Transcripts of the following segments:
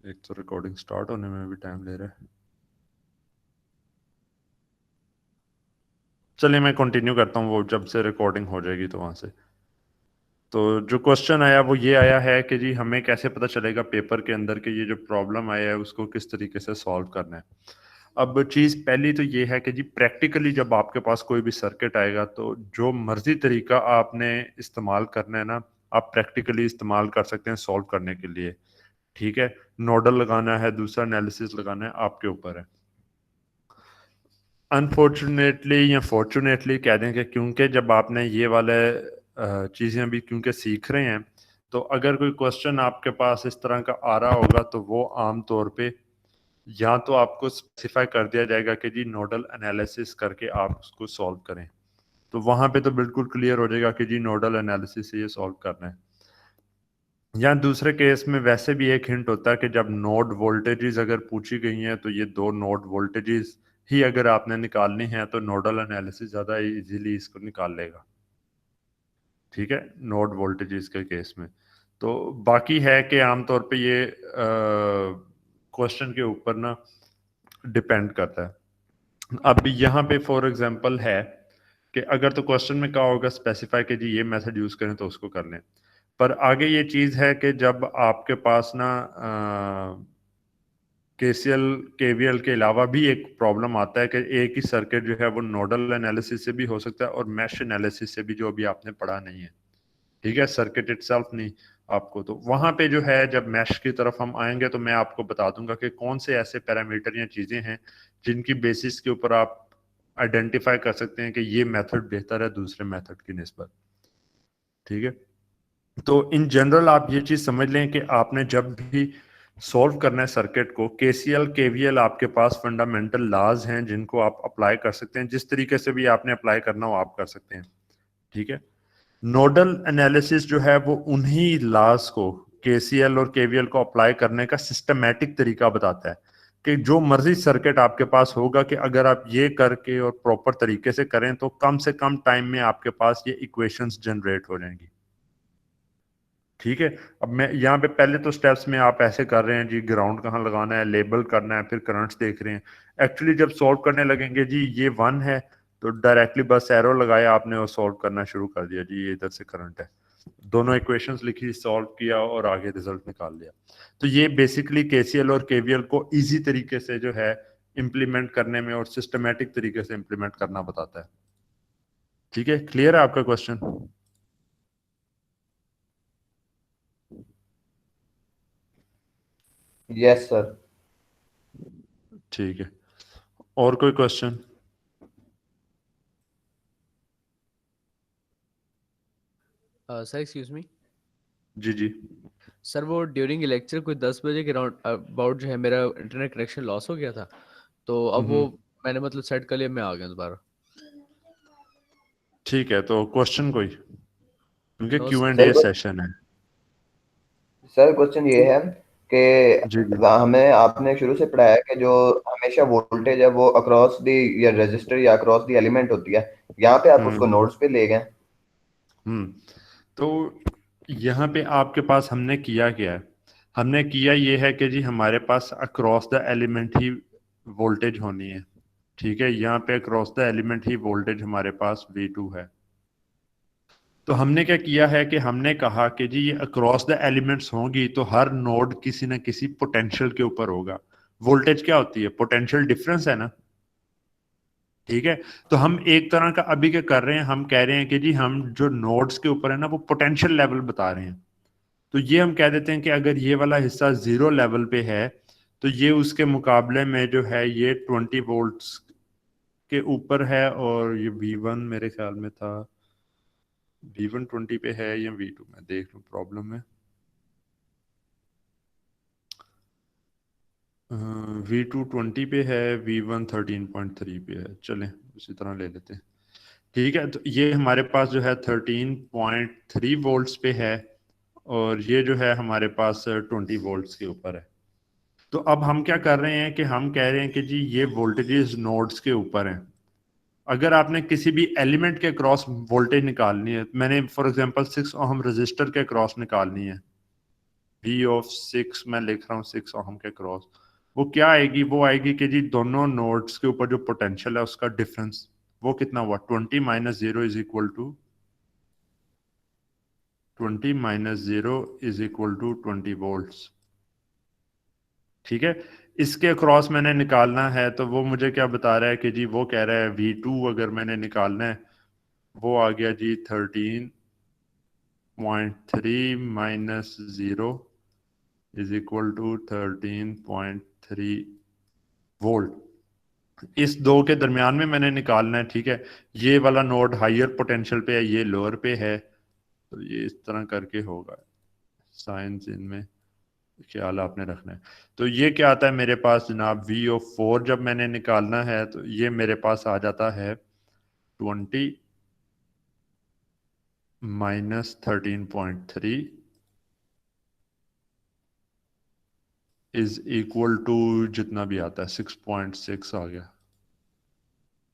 एक तो recording start होने में भी टाइम ले रहा है। चलिए मैं कंटिन्यू करता हूँ, वो जब से रिकॉर्डिंग हो जाएगी तो वहां से। तो जो क्वेश्चन आया वो ये आया है कि जी हमें कैसे पता चलेगा पेपर के अंदर के ये जो प्रॉब्लम आया है उसको किस तरीके से सॉल्व करना है। अब चीज़ पहली तो ये है कि जी प्रैक्टिकली जब आपके पास कोई भी सर्किट आएगा तो जो मर्जी तरीका आपने इस्तेमाल करना है ना, आप प्रैक्टिकली इस्तेमाल कर सकते हैं सॉल्व करने के लिए। ठीक है, नोडल लगाना है, दूसरा एनालिसिस लगाना है, आपके ऊपर है। अनफॉर्चुनेटली या फॉर्चुनेटली कह दें कि क्योंकि जब आपने ये वाले चीज़ें भी क्योंकि सीख रहे हैं, तो अगर कोई क्वेश्चन आपके पास इस तरह का आ रहा होगा तो वो आम तौर पे या तो आपको स्पेसिफाई कर दिया जाएगा कि जी नोडल एनालिसिस करके आप उसको सॉल्व करें। तो वहां पे तो बिल्कुल क्लियर हो जाएगा कि जी नोडल एनालिसिस से ये सॉल्व करना है। या दूसरे केस में वैसे भी एक हिंट होता है कि जब नोड वोल्टेजेस अगर पूछी गई हैं तो ये दो नोड वोल्टेजेस ही अगर आपने निकालनी है तो नोडल एनालिसिस ज़्यादा इजीली इसको निकाल लेगा। ठीक है, नोड वोल्टेजेस के केस में। तो बाकी है कि आमतौर पे ये क्वेश्चन के ऊपर ना डिपेंड करता है। अब यहाँ पे फॉर एग्जांपल है कि अगर तो क्वेश्चन में कहा होगा स्पेसिफाई कि जी ये मेथड यूज करें तो उसको कर लें। पर आगे ये चीज है कि जब आपके पास ना केसीएल केवीएल के अलावा भी एक प्रॉब्लम आता है कि एक ही सर्किट जो है वो नोडल एनालिसिस से भी हो सकता है और मैश एनालिसिस से भी, जो अभी आपने पढ़ा नहीं है। ठीक है, सर्किट इटसेल्फ नहीं आपको। तो वहां पे जो है जब मैश की तरफ हम आएंगे तो मैं आपको बता दूंगा कि कौन से ऐसे पैरामीटर या चीजें हैं जिनकी बेसिस के ऊपर आप आइडेंटिफाई कर सकते हैं कि ये मेथड बेहतर है दूसरे मेथड की निस्बत। ठीक है, तो इन जनरल आप ये चीज समझ लें कि आपने जब भी सॉल्व करना है सर्किट को, केसीएल केवीएल आपके पास फंडामेंटल लॉज हैं जिनको आप अप्लाई कर सकते हैं, जिस तरीके से भी आपने अप्लाई करना हो आप कर सकते हैं। ठीक है, नोडल एनालिसिस जो है वो उन्हीं लॉज को, केसीएल और केवीएल को अप्लाई करने का सिस्टमैटिक तरीका बताता है कि जो मर्जी सर्किट आपके पास होगा कि अगर आप ये करके और प्रॉपर तरीके से करें तो कम से कम टाइम में आपके पास ये इक्वेशंस जनरेट हो जाएंगी। ठीक है, अब मैं यहाँ पे पहले तो स्टेप्स में आप ऐसे कर रहे हैं जी, ग्राउंड कहाँ लगाना है, लेबल करना है, फिर करंट्स देख रहे हैं। एक्चुअली जब सॉल्व करने लगेंगे जी ये वन है तो डायरेक्टली बस एरो लगाया आपने और सॉल्व करना शुरू कर दिया, जी ये इधर से करंट है। दोनों इक्वेशंस लिखी, सॉल्व किया और आगे रिजल्ट निकाल लिया। तो ये बेसिकली केसीएल और केवीएल को इजी तरीके से जो है इम्प्लीमेंट करने में और सिस्टमेटिक तरीके से इम्प्लीमेंट करना बताता है। ठीक है, क्लियर है आपका क्वेश्चन? Yes sir. ठीक है, और कोई क्वेश्चन? Sir excuse me. जी जी। सर वो ड्यूरिंग लेक्चर कोई 10 बजे के राउंड अबाउट जो है मेरा इंटरनेट कनेक्शन लॉस हो गया था, तो अब वो हम्म। मैंने मतलब सेट कर लिया, मैं आ गया दोबारा। ठीक है, तो क्वेश्चन कोई, क्योंकि no Q and sir A session है। सर क्वेश्चन ये है जी कि जी। हमें आपने शुरू से पढ़ाया कि जो हमेशा वोल्टेज है वो अक्रॉस दी या रजिस्टर या अक्रॉस दी एलिमेंट होती है। यहाँ पे आप उसको हम्म नोड्स पे ले गए। हम्म। तो यहाँ पे आपके पास हमने किया क्या है, हमने किया ये है कि जी हमारे पास अक्रॉस द एलिमेंट ही वोल्टेज होनी है। ठीक है, यहाँ पे अक्रॉस द एलिमेंट ही वोल्टेज हमारे पास V2 है। तो हमने क्या किया है कि हमने कहा कि जी ये अक्रॉस द एलिमेंट्स होंगी तो हर नोड किसी न किसी पोटेंशियल के ऊपर होगा। वोल्टेज क्या होती है? पोटेंशियल डिफरेंस है ना। ठीक है, तो हम एक तरह का अभी क्या कर रहे हैं, हम कह रहे हैं कि जी हम जो नोड्स के ऊपर है ना वो पोटेंशियल लेवल बता रहे हैं। तो ये हम कह देते हैं कि अगर ये वाला हिस्सा 0 लेवल पे है तो ये उसके मुकाबले में जो है ये 20 वोल्ट्स के ऊपर है, और ये V1 मेरे ख्याल में था, V1 20 पे है या V2, मैं देख लूँ प्रॉब्लम में। V2 20 पे है, V1 13.3 पे है, चलें उसी तरह ले लेते हैं। ठीक है, तो ये हमारे पास जो है 13.3 वोल्ट्स पे है, और ये जो है हमारे पास 20 वोल्ट्स के ऊपर है। तो अब हम क्या कर रहे हैं कि हम कह रहे हैं कि जी ये वोल्टेजेस नोड्स के ऊपर हैं। अगर आपने किसी भी एलिमेंट के क्रॉस वोल्टेज निकालनी है, मैंने फॉर एग्जांपल 6 ओहम रजिस्टर के क्रॉस निकालनी है, V ऑफ 6 मैं लिख रहा हूँ 6 ओहम के क्रॉस, वो क्या आएगी? वो आएगी कि जी दोनों नोड्स के ऊपर जो पोटेंशियल है उसका डिफरेंस वो कितना हुआ? 20 minus 0 is equal to 20 minus 0 is equal to 20 volts. ठीक है, इसके अक्रॉस मैंने निकालना है तो वो मुझे क्या बता रहा है कि जी वो कह रहा है V2 अगर मैंने निकालना है वो आ गया जी 13.3 minus 0 is equal to 13.3 volt. इस दो के दरमियान में मैंने निकालना है। ठीक है, ये वाला नोड हायर पोटेंशियल पे है, ये लोअर पे है, तो ये इस तरह करके होगा। साइंस इनमें ख्याल आपने रखना है। तो ये क्या आता है मेरे पास जनाब? V ऑफ 4 जब मैंने निकालना है तो ये मेरे पास आ जाता है 20 माइनस 13.3 इज इक्वल टू जितना भी आता है 6.6 आ गया,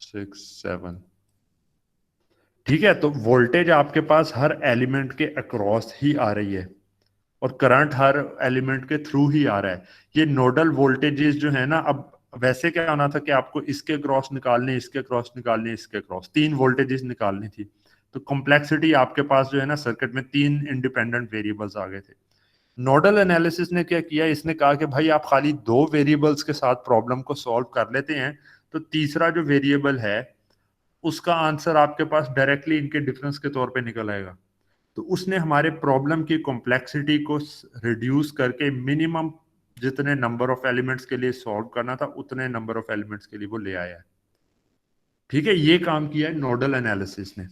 6.7। ठीक है, तो वोल्टेज आपके पास हर एलिमेंट के अक्रॉस ही आ रही है और करंट हर एलिमेंट के थ्रू ही आ रहा है। ये नोडल वोल्टेजेस जो है ना, अब वैसे क्या होना था कि आपको इसके क्रॉस निकालने, इसके क्रॉस निकालने, इसके क्रॉस, 3 वोल्टेजेस निकालनी थी। तो कॉम्प्लेक्सिटी आपके पास जो है ना सर्किट में 3 इंडिपेंडेंट वेरिएबल्स आ गए थे। नोडल एनालिसिस ने क्या किया, इसने कहा कि भाई आप खाली 2 वेरिएबल्स के साथ प्रॉब्लम को सॉल्व कर लेते हैं तो तीसरा जो वेरिएबल है उसका आंसर आपके पास डायरेक्टली इनके डिफरेंस के तौर पे निकल आएगा। तो उसने हमारे प्रॉब्लम की कॉम्प्लेक्सिटी को रिड्यूस करके मिनिमम जितने नंबर ऑफ एलिमेंट्स के लिए सॉल्व करना था उतने नंबर ऑफ एलिमेंट्स के लिए वो ले आया है। ठीक है, ये काम किया है नोडल एनालिसिस ने।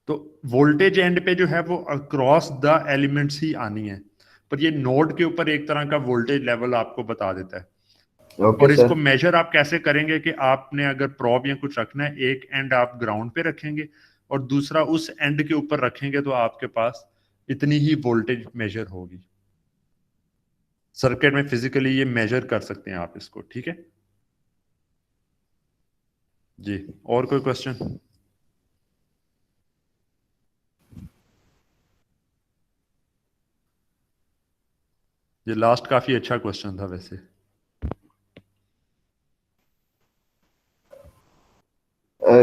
तो वोल्टेज एंड पे जो है वो अक्रॉस द एलिमेंट्स ही आनी है, पर ये नोड के ऊपर एक तरह का वोल्टेज लेवल आपको बता देता है। ओके और इसको सर। मेजर आप कैसे करेंगे कि आपने अगर प्रॉब या कुछ रखना है, एक एंड आप ग्राउंड पे रखेंगे और दूसरा उस एंड के ऊपर रखेंगे तो आपके पास इतनी ही वोल्टेज मेजर होगी। सर्किट में फिजिकली ये मेजर कर सकते हैं आप इसको। ठीक है जी, और कोई क्वेश्चन? ये लास्ट काफी अच्छा क्वेश्चन था वैसे।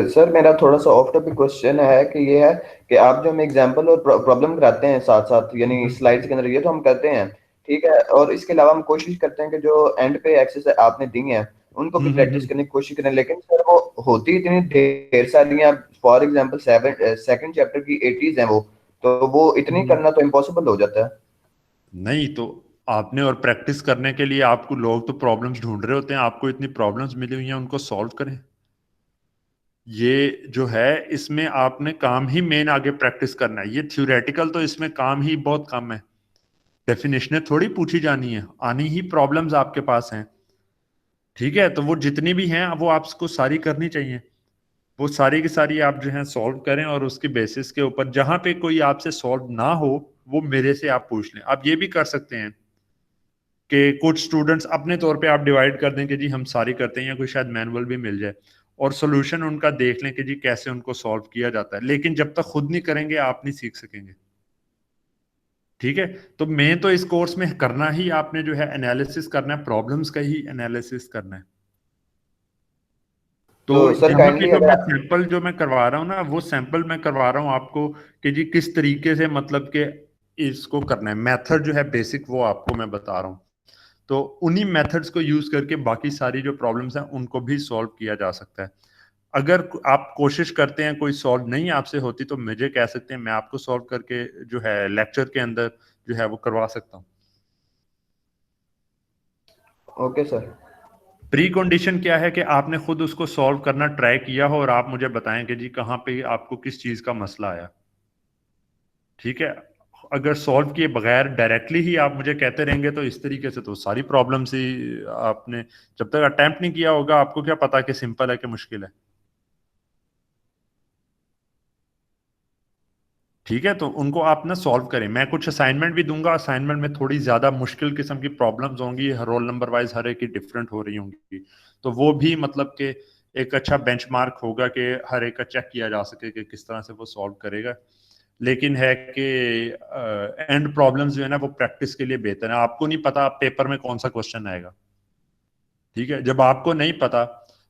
सर मेरा थोड़ा सा ऑफ टॉपिक क्वेश्चन है कि ये है कि आप जो हमें एग्जांपल और प्रॉब्लम कराते हैं साथ साथ, यानी स्लाइड्स के अंदर, ये तो हम करते हैं, ठीक है, और इसके अलावा हम कोशिश करते हैं कि जो एंड पे एक्सरसाइज आपने दी हैं उनको भी प्रैक्टिस करने की कोशिश करें, लेकिन सर वो होती इतनी ढेर सारी हैं। फॉर एग्जांपल सेकंड चैप्टर की 80s हैं वो, तो वो इतनी करना तो इम्पॉसिबल हो जाता है। नहीं तो आपने और प्रैक्टिस करने के लिए आपको लोग तो प्रॉब्लम्स ढूंढ रहे होते हैं, आपको इतनी प्रॉब्लम्स मिली हुई हैं उनको सॉल्व करें। ये जो है इसमें आपने काम ही मेन आगे प्रैक्टिस करना है। ये थ्योरेटिकल तो इसमें काम ही बहुत कम है, डेफिनेशनें थोड़ी पूछी जानी है, आनी ही प्रॉब्लम्स आपके पास हैं। ठीक है, तो वो जितनी भी हैं वो आपको सारी करनी चाहिए, वो सारी की सारी आप जो है सॉल्व करें और उसके बेसिस के ऊपर जहां पे कोई आपसे सॉल्व ना हो वो मेरे से आप पूछ लें। आप ये भी कर सकते हैं कि कुछ स्टूडेंट्स अपने तौर पे आप डिवाइड कर दें कि जी हम सारी करते हैं, या कोई शायद मैनुअल भी मिल जाए और सोल्यूशन उनका देख लें कि जी कैसे उनको सॉल्व किया जाता है। लेकिन जब तक खुद नहीं करेंगे आप नहीं सीख सकेंगे। ठीक है, तो मैं तो इस कोर्स में करना ही आपने जो है एनालिसिस करना है, प्रॉब्लम्स का ही एनालिसिस करना है। तो तो सर यहाँ पे काइंडली जो अगर मैं सैंपल जो मैं करवा रहा हूँ ना, वो सैंपल मैं करवा रहा हूँ आपको कि जी किस तरीके से मतलब कि इसको करना है। मेथड जो है बेसिक वो आपको मैं बता रहा हूँ, तो उन्हीं मेथड्स को यूज करके बाकी सारी जो प्रॉब्लम्स हैं उनको भी सॉल्व किया जा सकता है। अगर आप कोशिश करते हैं कोई सॉल्व नहीं आपसे होती तो मुझे कह सकते हैं, मैं आपको सॉल्व करके जो है लेक्चर के अंदर जो है वो करवा सकता हूँ। Okay sir. प्री कंडीशन क्या है कि आपने खुद उसको सॉल्व करना ट्राई किया हो और आप मुझे बताएं कि जी कहाँ पे आपको किस चीज का मसला आया। ठीक है, अगर सॉल्व किए बगैर डायरेक्टली ही आप मुझे कहते रहेंगे तो इस तरीके से तो सारी प्रॉब्लम्स ही आपने जब तक अटेम्प्ट नहीं किया होगा आपको क्या पता कि सिंपल है कि मुश्किल है। ठीक है, तो उनको आप ना सॉल्व करें। मैं कुछ असाइनमेंट भी दूंगा, असाइनमेंट में थोड़ी ज्यादा मुश्किल किस्म की प्रॉब्लम्स होंगी, हर रोल नंबर वाइज हर एक की डिफरेंट हो रही होंगी, तो वो भी मतलब कि एक अच्छा बेंचमार्क होगा कि हर एक का चेक किया जा सके कि किस तरह से वो सॉल्व करेगा। लेकिन है कि एंड प्रॉब्लम्स जो है ना वो प्रैक्टिस के लिए बेहतर है। आपको नहीं पता आप पेपर में कौन सा क्वेश्चन आएगा, ठीक है। जब आपको नहीं पता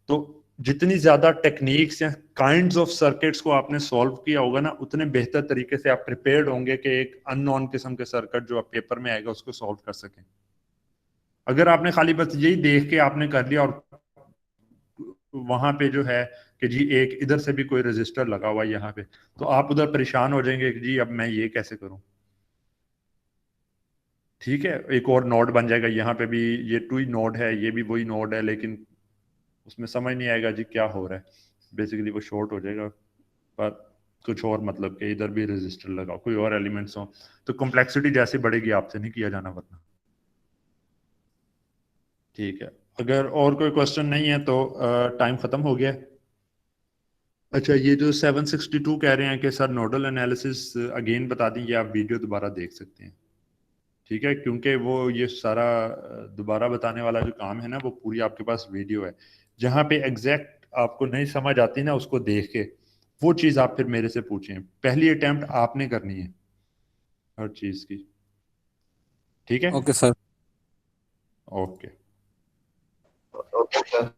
तो जितनी ज्यादा टेक्निक्स या काइंड्स ऑफ सर्किट्स को आपने सॉल्व किया होगा ना, उतने बेहतर तरीके से आप प्रिपेयर्ड होंगे कि एक अननोन किस्म के सर्किट जो आप पेपर में आएगा उसको सॉल्व कर सकें। अगर आपने खाली बस यही देख के आपने कर लिया और वहां पे जो है कि जी एक इधर से भी कोई रजिस्टर लगा हुआ है यहाँ पे, तो आप उधर परेशान हो जाएंगे कि जी अब मैं ये कैसे करूं, ठीक है। एक और नोड बन जाएगा यहाँ पे भी, ये टू ही नोड है, ये भी वही नोड है, लेकिन उसमें समझ नहीं आएगा जी क्या हो रहा है। बेसिकली वो शॉर्ट हो जाएगा, पर कुछ और मतलब कि इधर भी रजिस्टर लगाओ, कोई और एलिमेंट्स हो, तो कॉम्प्लेक्सिटी जैसी बढ़ेगी, आपसे नहीं किया जाना वरना, ठीक है। अगर और कोई क्वेश्चन नहीं है तो टाइम खत्म हो गया है। अच्छा, ये जो 762 कह रहे हैं कि सर नोडल एनालिसिस अगेन बता दें, ये आप वीडियो दोबारा देख सकते हैं, ठीक है, क्योंकि वो ये सारा दोबारा बताने वाला जो काम है ना वो पूरी आपके पास वीडियो है। जहाँ पे एग्जैक्ट आपको नहीं समझ आती ना, उसको देख के वो चीज़ आप फिर मेरे से पूछें। पहली अटेम्प्ट आपने करनी है हर चीज़ की, ठीक है। Okay sir. Okay. Okay sir.